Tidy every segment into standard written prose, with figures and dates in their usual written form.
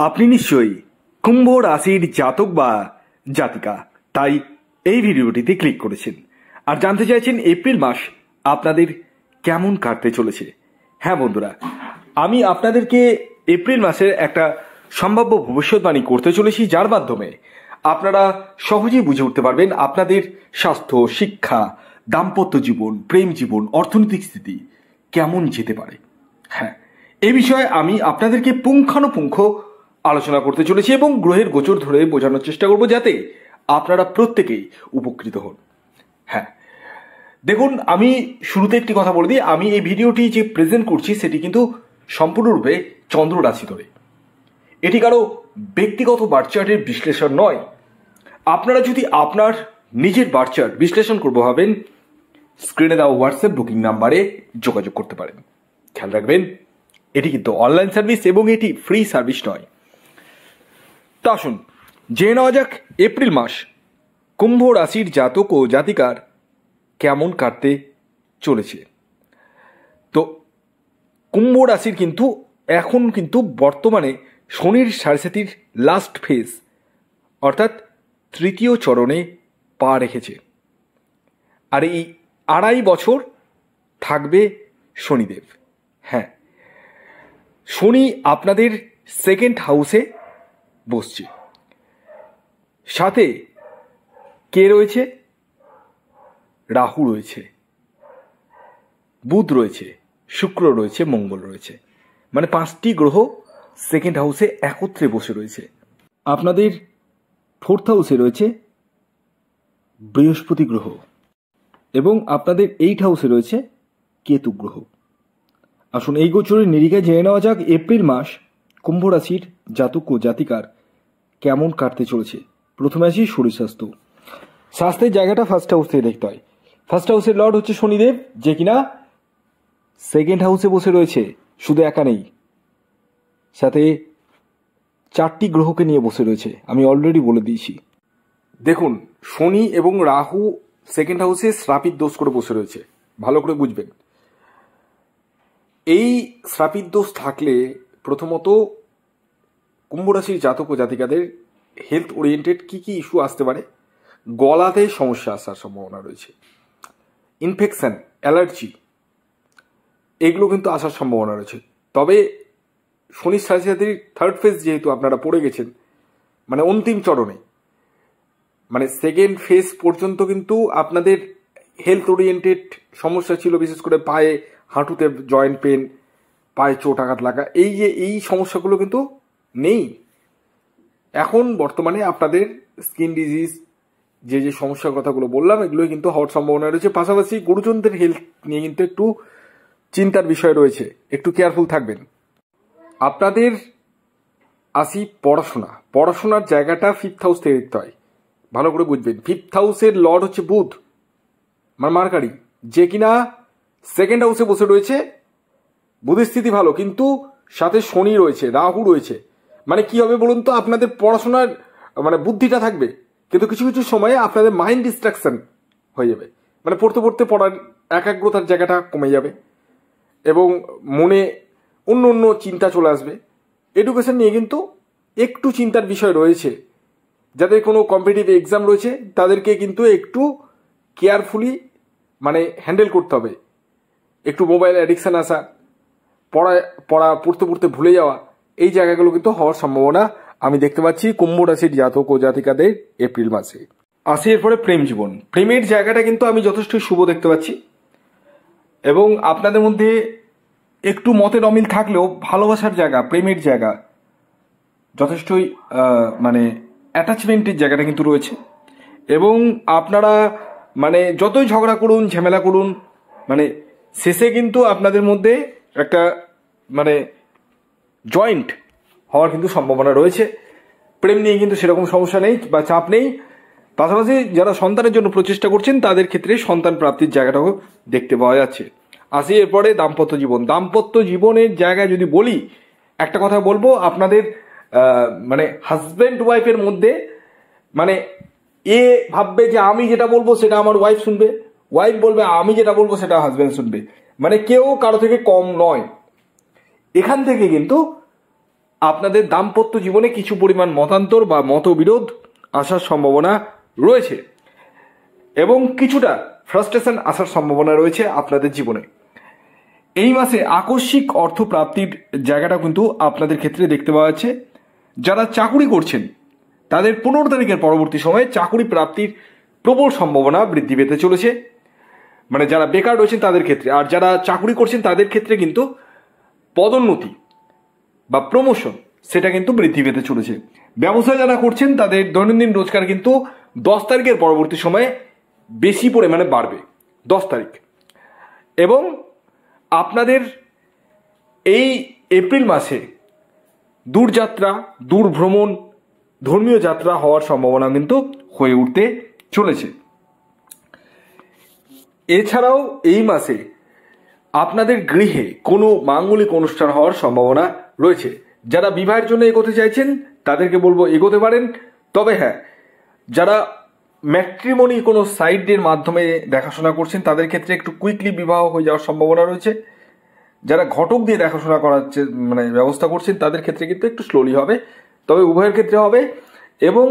আপনি নিশ্চয়ই কুম্ভ রাশির জাতক বা জাতিকা, তাই এই ভিডিওটিতে ক্লিক করেছেন আর জানতে চাইছেন এপ্রিল মাস আপনাদের কেমন কাটতে চলেছে। হ্যাঁ বন্ধুরা, আমি আপনাদেরকে এপ্রিল মাসের একটা সম্ভাব্য ভবিষ্যৎবাণী করতে চলেছি, যার মাধ্যমে আপনারা সহজেই বুঝে উঠতে পারবেন আপনাদের স্বাস্থ্য, শিক্ষা, দাম্পত্য জীবন, প্রেম জীবন, অর্থনৈতিক স্থিতি কেমন যেতে পারে। হ্যাঁ, এই বিষয়ে আমি আপনাদেরকে পুঙ্খানুপুঙ্খ আলোচনা করতে চলেছি এবং গ্রহের গোচর ধরে বোঝানোর চেষ্টা করব, যাতে আপনারা প্রত্যেকেই উপকৃত হন। হ্যাঁ দেখুন, আমি শুরুতে একটি কথা বলে দিই, আমি এই ভিডিওটি যে প্রেজেন্ট করছি সেটি কিন্তু সম্পূর্ণরূপে চন্দ্র রাশি ধরে, এটি কারো ব্যক্তিগত বার্থ চার্টের বিশ্লেষণ নয়। আপনারা যদি আপনার নিজের বার্থ চার্ট বিশ্লেষণ করবো ভাবেন, স্ক্রিনে দেওয়া হোয়াটসঅ্যাপ বুকিং নাম্বারে যোগাযোগ করতে পারেন। খেয়াল রাখবেন, এটি কিন্তু অনলাইন সার্ভিস এবং এটি ফ্রি সার্ভিস নয়। তা আসুন জেনে নেওয়া যাক এপ্রিল মাস কুম্ভ রাশির জাতক ও জাতিকার কেমন কাটতে চলেছে। তো কুম্ভ রাশির কিন্তু এখন কিন্তু বর্তমানে শনির সাড়ে লাস্ট ফেজ অর্থাৎ তৃতীয় চরণে পা রেখেছে, আর এই 2.5 বছর থাকবে শনিদেব। হ্যাঁ, শনি আপনাদের সেকেন্ড হাউসে বসছে, সাথে কে রয়েছে? রাহু রয়েছে, বুধ রয়েছে, শুক্র রয়েছে, মঙ্গল রয়েছে, মানে 5টি গ্রহ সেকেন্ড হাউসে একত্রে বসে রয়েছে। আপনাদের ফোর্থ হাউসে রয়েছে বৃহস্পতি গ্রহ এবং আপনাদের 8 হাউসে রয়েছে কেতু গ্রহ। আসুন এই গোচরের নিরিখায় জেনে নেওয়া যাক এপ্রিল মাস কুম্ভ রাশির জাতক ও জাতিকার কেমন কাটতে চলেছে। প্রথমে আসি শরীর স্বাস্থ্য। স্বাস্থ্যের জায়গাটা ফার্স্ট হাউস থেকে দেখতে হয়। ফার্স্ট হাউসের লর্ড হচ্ছে শনিদেব, যে কিনা সেকেন্ড হাউসে বসে রয়েছে। শুধু একা নেই, সাথে 4টি গ্রহকে নিয়ে বসে রয়েছে, আমি অলরেডি বলে দিয়েছি। দেখুন, শনি এবং রাহু সেকেন্ড হাউসে শ্রাপিত দোষ করে বসে রয়েছে, ভালো করে বুঝবেন। এই শ্রাপিত দোষ থাকলে প্রথমত কুম্ভ রাশির জাতক ও জাতিকাদের হেলথ ওরিয়েন্টেড কি কি ইস্যু আসতে পারে। গলাতে সমস্যা আসার সম্ভাবনা রয়েছে, ইনফেকশন, অ্যালার্জি, এগুলো কিন্তু আসার সম্ভাবনা রয়েছে। তবে শনির সাড়ে থার্ড ফেজ যেহেতু আপনারা পড়ে গেছেন, মানে অন্তিম চরণে, মানে সেকেন্ড ফেজ পর্যন্ত কিন্তু আপনাদের হেলথ ওরিয়েন্টেড সমস্যা ছিল, বিশেষ করে পায়ে, হাঁটুতে জয়েন্ট পেন, পায়ে চোট আঘাত লাগা, এই সমস্যাগুলো কিন্তু নেই। এখন বর্তমানে আপনাদের স্কিন ডিজিজ, যে সমস্যার কথাগুলো বললাম, এগুলো কিন্তু হওয়ার সম্ভাবনা রয়েছে। পাশাপাশি গুরুজনদের হেলথ নিয়ে কিন্তু একটু চিন্তার বিষয় রয়েছে, একটু কেয়ারফুল থাকবেন। আপনাদের আসি পড়াশোনার জায়গাটা ফিফথ হাউস থেকে দেখতে হয়, ভালো করে বুঝবেন। ফিফথ হাউসের লর্ড হচ্ছে বুধ, মানে মার্কারি, যে কিনা সেকেন্ড হাউসে বসে রয়েছে। বুধের স্থিতি ভালো, কিন্তু সাথে শনি রয়েছে, রাহু রয়েছে, মানে কি হবে বলুন তো, আপনাদের পড়াশোনার মানে বুদ্ধিটা থাকবে, কিন্তু কিছু কিছু সময়ে আপনাদের মাইন্ড ডিস্ট্রাকশন হয়ে যাবে, মানে পড়তে পড়ার একাগ্রতার জায়গাটা কমে যাবে এবং মনে অন্য অন্য চিন্তা চলে আসবে। এডুকেশন নিয়ে কিন্তু একটু চিন্তার বিষয় রয়েছে। যাদের কোনো কম্পিটিটিভ এক্সাম রয়েছে তাদেরকে কিন্তু একটু কেয়ারফুলি মানে হ্যান্ডেল করতে হবে। একটু মোবাইল অ্যাডিকশান আসা, পড়তে ভুলে যাওয়া, এই জায়গাগুলো কিন্তু হওয়ার সম্ভাবনা আমি দেখতে পাচ্ছি কুম্ভ রাশির জাতক ও জাতিকাদের এপ্রিল মাসে। আসি এরপরে প্রেম জীবন। প্রেমের জায়গাটা কিন্তু আমি যথেষ্ট শুভ দেখতে পাচ্ছি এবং আপনাদের মধ্যে একটু মতের অমিল থাকলেও ভালোবাসার জায়গা, প্রেমের জায়গা, যথেষ্টই মানে অ্যাটাচমেন্টের জায়গাটা কিন্তু রয়েছে। এবং আপনারা মানে যতই ঝগড়া করুন, ঝামেলা করুন, মানে শেষে কিন্তু আপনাদের মধ্যে একটা মানে জয়েন্ট হওয়ার কিন্তু সম্ভাবনা রয়েছে। প্রেম নিয়ে কিন্তু সেরকম সমস্যা নেই বা চাপ নেই। পাশাপাশি যারা সন্তানের জন্য প্রচেষ্টা করছেন তাদের ক্ষেত্রে সন্তান প্রাপ্তির জায়গাটাও দেখতে পাওয়া যাচ্ছে। আসি এরপরে দাম্পত্য জীবন। দাম্পত্য জীবনের জায়গায় যদি বলি, একটা কথা বলবো, আপনাদের মানে হাজব্যান্ড ওয়াইফের মধ্যে মানে এ ভাববে যে আমি যেটা বলবো সেটা আমার ওয়াইফ শুনবে, ওয়াইফ বলবে আমি যেটা বলবো সেটা হাজব্যান্ড শুনবে, মানে কেউ কারো থেকে কম নয়। এখান থেকে কিন্তু আপনাদের দাম্পত্য জীবনে কিছু পরিমাণ মতান্তর বা মতবিরোধ আসার সম্ভাবনা রয়েছে এবং কিছুটা ফ্রাস্ট্রেশন আসার সম্ভাবনা রয়েছে আপনাদের জীবনে। এই মাসে আকস্মিক অর্থ প্রাপ্তির জায়গাটা কিন্তু আপনাদের ক্ষেত্রে দেখতে পাওয়া যাচ্ছে। যারা চাকুরি করছেন তাদের 15 তারিখের পরবর্তী সময়ে চাকুরি প্রাপ্তির প্রবল সম্ভাবনা বৃদ্ধি পেতে চলেছে, মানে যারা বেকার রয়েছেন তাদের ক্ষেত্রে। আর যারা চাকুরি করছেন তাদের ক্ষেত্রে কিন্তু পদোন্নতি বা প্রমোশন সেটা কিন্তু বৃদ্ধি পেতে চলেছে। ব্যবসা যারা করছেন তাদের দৈনন্দিন রোজগার কিন্তু 10 তারিখের পরবর্তী সময়ে বেশি পরিমাণে বাড়বে, 10 তারিখ। এবং আপনাদের এই এপ্রিল মাসে দূরযাত্রা, দূর ভ্রমণ, ধর্মীয় যাত্রা হওয়ার সম্ভাবনা কিন্তু হয়ে উঠতে চলেছে। এছাড়াও এই মাসে আপনাদের গৃহে কোনো মাঙ্গলিক অনুষ্ঠান হওয়ার সম্ভাবনা রয়েছে। যারা বিবাহের জন্য এগোতে চাইছেন তাদেরকে বলবো এগোতে পারেন। তবে হ্যাঁ, যারা ম্যাট্রিমনি কোনো সাইটের মাধ্যমে দেখাশোনা করছেন তাদের ক্ষেত্রে একটু কুইকলি বিবাহ হয়ে যাওয়ার সম্ভাবনা রয়েছে। যারা ঘটক দিয়ে দেখাশোনা করাচ্ছে মানে ব্যবস্থা করছেন তাদের ক্ষেত্রে কিন্তু একটু স্লোলি হবে, তবে উভয়ের ক্ষেত্রে হবে। এবং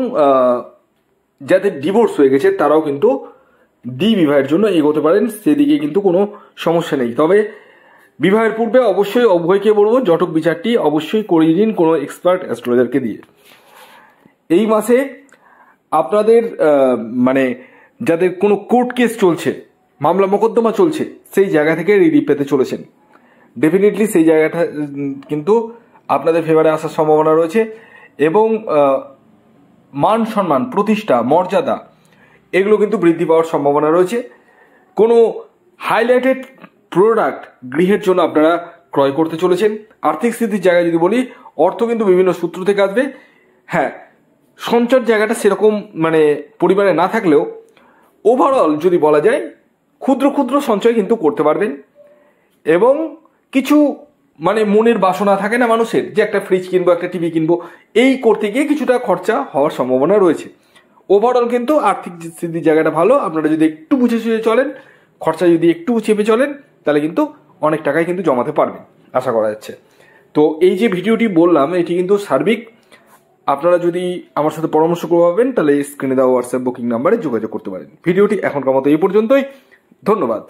যাদের ডিভোর্স হয়ে গেছে তারাও কিন্তু বিবাহের জন্য এগোতে পারেন, সেদিকে কিন্তু কোনো সমস্যা নেই। তবে বিবাহের পূর্বে অবশ্যই উভয়কে বলবো জটক বিচারটি অবশ্যই করিয়ে দিন কোনো এক্সপার্ট অ্যাস্ট্রোলজারকে দিয়ে। এই মাসে আপনাদের মানে যাদের কোনো কোর্ট কেস চলছে, মামলা মোকদ্দমা চলছে, সেই জায়গা থেকে রিলিফ পেতে চলেছেন। ডেফিনেটলি সেই জায়গাটা কিন্তু আপনাদের ফেভারে আসার সম্ভাবনা রয়েছে। এবং মান সম্মান, প্রতিষ্ঠা, মর্যাদা এগুলো কিন্তু বৃদ্ধি পাওয়ার সম্ভাবনা রয়েছে। কোনো হাইলাইটেড প্রোডাক্ট গৃহের জন্য আপনারা ক্রয় করতে চলেছেন। আর্থিক স্থিতির জায়গায় যদি বলি, অর্থ কিন্তু বিভিন্ন সূত্র থেকে আসবে। হ্যাঁ, সঞ্চয়ের জায়গাটা সেরকম মানে পরিমাণে না থাকলেও ওভারঅল যদি বলা যায় ক্ষুদ্র ক্ষুদ্র সঞ্চয় কিন্তু করতে পারবেন। এবং কিছু মানে মনের বাসনা থাকে না মানুষের, যে একটা ফ্রিজ কিনবো, একটা টিভি কিনবো, এই করতে গিয়ে কিছুটা খরচা হওয়ার সম্ভাবনা রয়েছে। ওভারঅল কিন্তু আর্থিক স্থিতির জায়গাটা ভালো। আপনারা যদি একটু বুঝে সুঝে চলেন, খরচা যদি একটু চেপে চলেন, তাহলে কিন্তু অনেক টাকাই কিন্তু জমাতে পারবেন আশা করা যাচ্ছে। তো এই যে ভিডিওটি বললাম এটি কিন্তু সার্বিক। আপনারা যদি আমার সাথে পরামর্শ করবেন তাহলে স্ক্রিনে দেওয়া হোয়াটসঅ্যাপ বুকিং নাম্বারে যোগাযোগ করতে পারেন। ভিডিওটি এখনকার মতো এই পর্যন্তই। ধন্যবাদ।